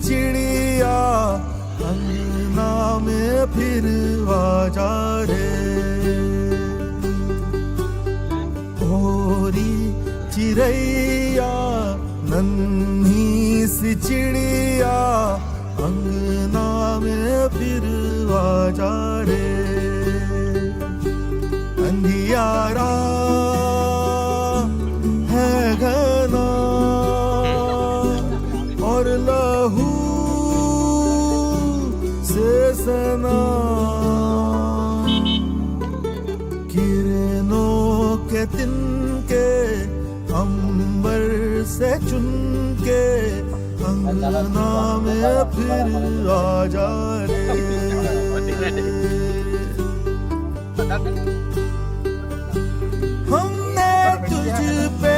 चिड़िया अंगना में फिरवा जा रे। भोरी चिड़ैया नन्ही सी चिड़िया अंगना में फिरवा जा रे। अंधियारा है घना और लहू से सना, किरणों के तिनके अंबर से चुनके अंगना में फिर आ जा रे। हमने तुझ पे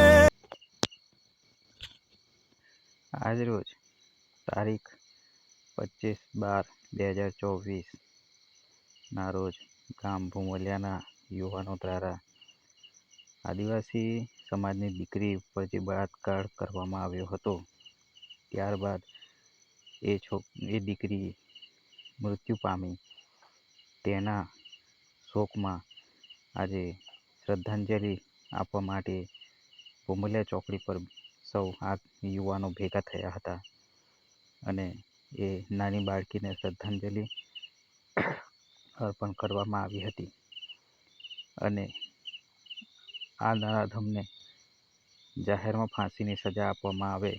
आज रोज तारीख 25/12/2024 ના રોજ ગામ ભૂમલિયાના યુવાનો દ્વારા આદિવાસી સમાજની દીકરી ઉપર જે બળાત્કાર કરવામાં આવ્યો હતો, ત્યારબાદ એ દીકરી મૃત્યુ પામી. તેના શોકમાં આજે શ્રદ્ધાંજલિ આપવા માટે ભૂમલિયા ચોકડી પર સૌ આ યુવાનો ભેગા થયા હતા અને એ નાની બાળકીને શ્રદ્ધાંજલિ અર્પણ કરવામાં આવી હતી. અને આ નરાધમને જાહેરમાં ફાંસીની સજા આપવામાં આવે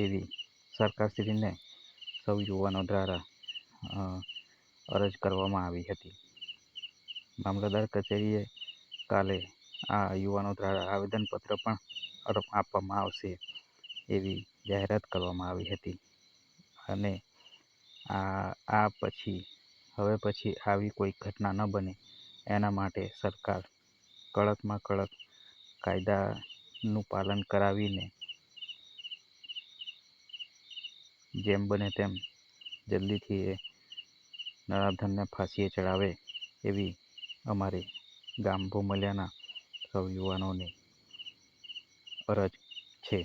એવી સરકારશ્રીને સૌ યુવાનો દ્વારા અરજ કરવામાં આવી હતી. મામલતદાર કચેરીએ કાલે આ યુવાનો દ્વારા આવેદનપત્ર પણ આપવામાં આવશે એવી જાહેરાત કરવામાં આવી હતી. અને હવે પછી આવી કોઈ ઘટના ન બને એના માટે સરકાર કડકમાં કડક કાયદાનું પાલન કરાવીને જેમ બને તેમ જલ્દીથી એ નરાધમને ફાંસીએ ચડાવે એવી અમારે ગામ ભૂમલિયાના સૌ યુવાનોની અરજ છે.